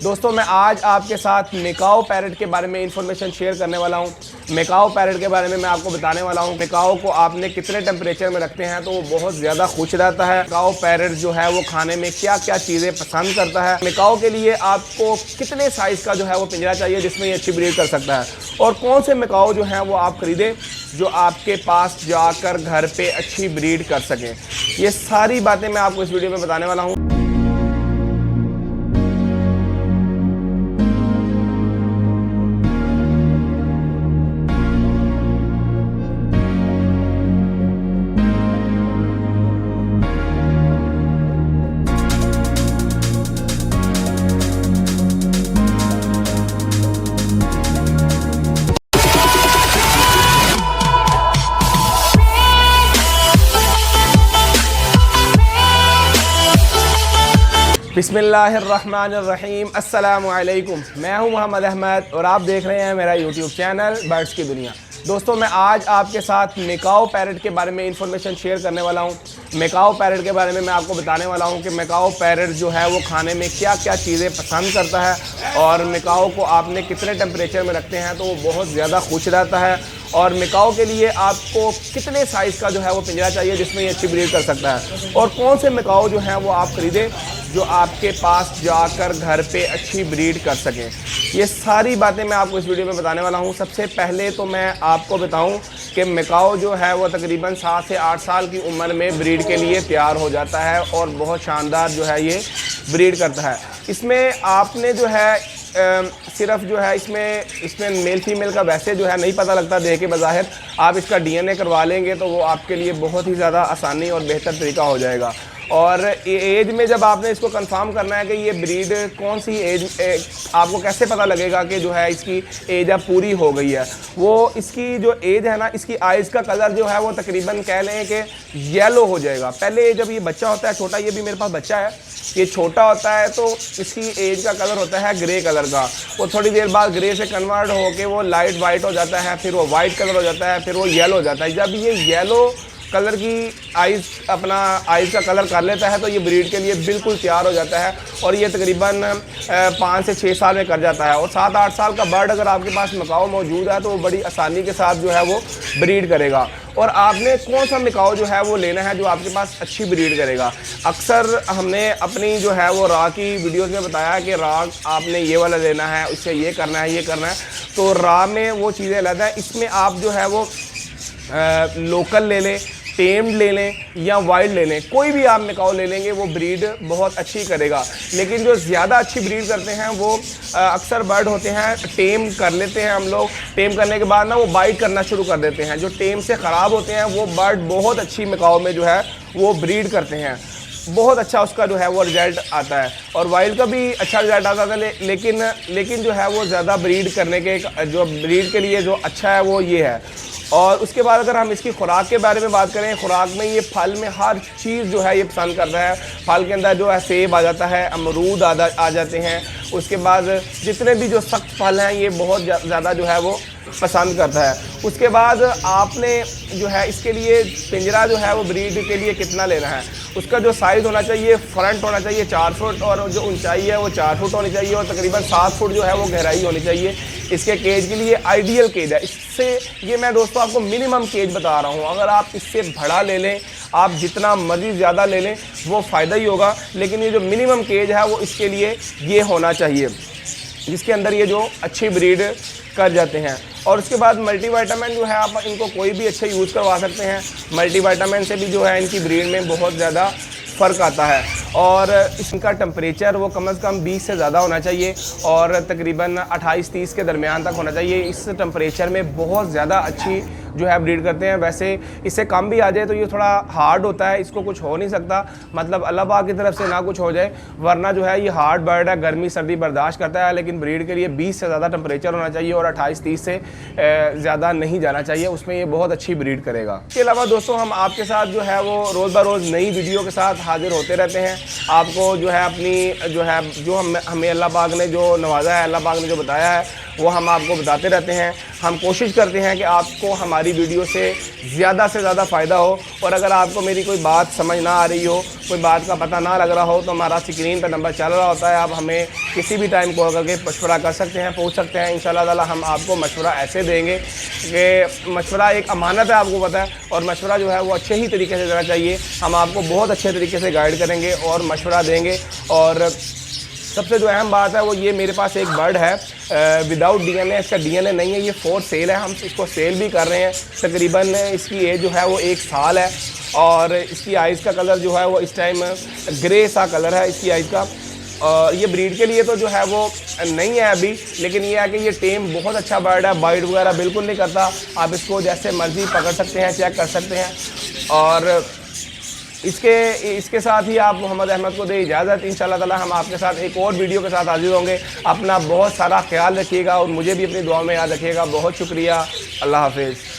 दोस्तों मैं आज आपके साथ मेकाओ पैरेट के बारे में इंफॉर्मेशन शेयर करने वाला हूं। मेकाओ पैरेट के बारे में मैं आपको बताने वाला हूं। मेकाओ को आपने कितने टेम्परेचर में रखते हैं तो वो बहुत ज़्यादा खुश रहता है। मेकाओ पैरेट जो है वो खाने में क्या क्या चीज़ें पसंद करता है। मेकाओ के लिए आपको कितने साइज़ का जो है वो पिंजरा चाहिए जिसमें ये अच्छी ब्रीड कर सकता है, और कौन से मेकाओ जो हैं वो आप खरीदें जो आपके पास जाकर घर पे अच्छी ब्रीड कर सकें। ये सारी बातें मैं आपको इस वीडियो में बताने वाला हूँ। बिस्मिल्लाहिर्रहमानिर्रहीम, अस्सलामु अलैकुम। मैं हूं मोहम्मद अहमद और आप देख रहे हैं मेरा यूट्यूब चैनल बर्ड्स की दुनिया। दोस्तों मैं आज आपके साथ मेकाओ पैरेट के बारे में इंफॉर्मेशन शेयर करने वाला हूं। मेकाओ पैरेट के बारे में मैं आपको बताने वाला हूं कि मेकाओ पैरेट जो है वो खाने में क्या क्या चीज़ें पसंद करता है, और मेकाओ को आपने कितने टेम्परेचर में रखते हैं तो वो बहुत ज़्यादा खुश रहता है। और मेकाओ के लिए आपको कितने साइज़ का जो है वो पिंजरा चाहिए जिसमें ये अच्छी ब्रीड कर सकता है, और कौन से मेकाओ जो हैं वो आप खरीदें जो आपके पास जाकर घर पे अच्छी ब्रीड कर सकें। ये सारी बातें मैं आपको इस वीडियो में बताने वाला हूँ। सबसे पहले तो मैं आपको बताऊँ कि मेकाओ जो है वो तकरीबन 7 से 8 साल की उम्र में ब्रीड के लिए तैयार हो जाता है और बहुत शानदार जो है ये ब्रीड करता है। इसमें आपने जो है सिर्फ जो है इसमें मेल फीमेल का वैसे जो है नहीं पता लगता देख के बज़ाहिर। आप इसका डीएनए करवा लेंगे तो वो आपके लिए बहुत ही ज़्यादा आसानी और बेहतर तरीका हो जाएगा। और एज में जब आपने इसको कंफर्म करना है कि ये ब्रीड कौन सी एज, आपको कैसे पता लगेगा कि जो है इसकी एज अब पूरी हो गई है। वो इसकी जो एज है ना, इसकी आइज़ का कलर जो है वो तकरीबन कह लें कि येलो हो जाएगा। पहले जब ये बच्चा होता है छोटा, ये भी मेरे पास बच्चा है, ये छोटा होता है तो इसकी एज का कलर होता है ग्रे कलर का। वो थोड़ी देर बाद ग्रे से कन्वर्ट होकर वो लाइट वाइट हो जाता है, फिर वो वाइट कलर हो जाता है, फिर वो येलो हो जाता है। जब ये येलो कलर की आइज़ का कलर कर लेता है तो ये ब्रीड के लिए बिल्कुल तैयार हो जाता है, और ये तकरीबन 5 से 6 साल में कर जाता है। और 7-8 साल का बर्ड अगर आपके पास मेकाओ मौजूद है तो वो बड़ी आसानी के साथ जो है वो ब्रीड करेगा। और आपने कौन सा मेकाओ जो है वो लेना है जो आपके पास अच्छी ब्रीड करेगा। अक्सर हमने अपनी जो है वो रा की वीडियोस में बताया कि रा आपने ये वाला लेना है, उससे ये करना है, ये करना है। तो रा में वो चीज़ें अलग है। इसमें आप जो है वो लोकल ले लें, टेम्ड ले लें या वाइल्ड ले लें, कोई भी आप मेकाओ ले लेंगे वो ब्रीड बहुत अच्छी करेगा। लेकिन जो ज़्यादा अच्छी ब्रीड करते हैं वो अक्सर बर्ड होते हैं टेम कर लेते हैं हम लोग। टेम करने के बाद ना वो बाइट करना शुरू कर देते हैं। जो टेम से ख़राब होते हैं वो बर्ड बहुत अच्छी मेकाओ में जो है वो ब्रीड करते हैं, बहुत अच्छा उसका जो है वो रिजल्ट आता है। और वाइल्ड का भी अच्छा रिजल्ट आता था, लेकिन जो है वो ज़्यादा ब्रीड करने के जो ब्रीड के लिए जो अच्छा है वो ये है। और उसके बाद अगर हम इसकी खुराक के बारे में बात करें, खुराक में ये फल में हर चीज़ जो है ये पसंद करता है। फल के अंदर जो है सेब आ जाता है, अमरूद आ जाते हैं। उसके बाद जितने भी जो सख्त फल हैं ये बहुत ज़्यादा जो है वो पसंद करता है। उसके बाद आपने जो है इसके लिए पिंजरा जो है वो ब्रीड के लिए कितना लेना है, उसका जो साइज़ होना चाहिए, फ्रंट होना चाहिए 4 फुट, और जो ऊंचाई है वो 4 फुट होनी चाहिए, और तकरीबन 7 फुट जो है वो गहराई होनी चाहिए। इसके केज के लिए आइडियल केज है। इससे ये मैं दोस्तों आपको मिनिमम केज बता रहा हूँ। अगर आप इससे बड़ा ले लें, आप जितना मर्जी ज़्यादा ले लें वो फ़ायदा ही होगा, लेकिन ये जो मिनिमम केज है वो इसके लिए ये होना चाहिए जिसके अंदर ये जो अच्छी ब्रीड कर जाते हैं। और उसके बाद मल्टीविटामिन जो है आप इनको कोई भी अच्छे यूज़ करवा सकते हैं। मल्टीविटामिन से भी जो है इनकी ब्रीड में बहुत ज़्यादा फ़र्क आता है। और इनका टेम्परेचर वो कम से कम 20 से ज़्यादा होना चाहिए और तकरीबन 28-30 के दरमियान तक होना चाहिए। इस टेम्परेचर में बहुत ज़्यादा अच्छी जो है ब्रीड करते हैं। वैसे इससे कम भी आ जाए तो ये थोड़ा हार्ड होता है, इसको कुछ हो नहीं सकता, मतलब अल्लाह पाक की तरफ से ना कुछ हो जाए, वरना जो है ये हार्ड बर्ड है, गर्मी सर्दी बर्दाश्त करता है। लेकिन ब्रीड के लिए 20 से ज़्यादा टेम्परेचर होना चाहिए और 28-30 से ज़्यादा नहीं जाना चाहिए, उसमें ये बहुत अच्छी ब्रीड करेगा। इसके अलावा दोस्तों हम आपके साथ जो है वो रोज़ ब रोज़ नई वीडियो के साथ हाजिर होते रहते हैं। आपको जो है अपनी जो हमें अल्लाह पाक ने जो नवाजा है, अल्लाह पाक ने जो बताया है वो हम आपको बताते रहते हैं। हम कोशिश करते हैं कि आपको हमारी वीडियो से ज़्यादा फ़ायदा हो। और अगर आपको मेरी कोई बात समझ ना आ रही हो, कोई बात का पता ना लग रहा हो, तो हमारा स्क्रीन पर नंबर चल रहा होता है, आप हमें किसी भी टाइम कॉल करके मशवरा कर सकते हैं, पूछ सकते हैं। इंशाल्लाह ताला हम आपको मशवरा ऐसे देंगे कि मशवरा एक अमानत है, आपको पता है, और मशवरा जो है वो अच्छे ही तरीके से देना चाहिए। हम आपको बहुत अच्छे तरीके से गाइड करेंगे और मशवरा देंगे। और सबसे जो अहम बात है वो ये, मेरे पास एक बर्ड है विदाउट डीएनए, इसका डीएनए नहीं है, ये फॉर सेल है, हम इसको सेल भी कर रहे हैं। तकरीबन इसकी एज जो है वो 1 साल है और इसकी आइज़ का कलर जो है वो इस टाइम ग्रे सा कलर है इसकी आइज़ का। और ये ब्रीड के लिए तो जो है वो नहीं है अभी, लेकिन ये है कि ये टेम बहुत अच्छा बर्ड है, बाइट वगैरह बिल्कुल नहीं करता। आप इसको जैसे मर्ज़ी पकड़ सकते हैं, चेक कर सकते हैं। और इसके साथ ही आप मोहम्मद अहमद को दे इजाज़त। इंशाल्लाह ताला हम आपके साथ एक और वीडियो के साथ हाजिर होंगे। अपना बहुत सारा ख्याल रखिएगा और मुझे भी अपनी दुआ में याद रखिएगा। बहुत शुक्रिया। अल्लाह हाफिज़।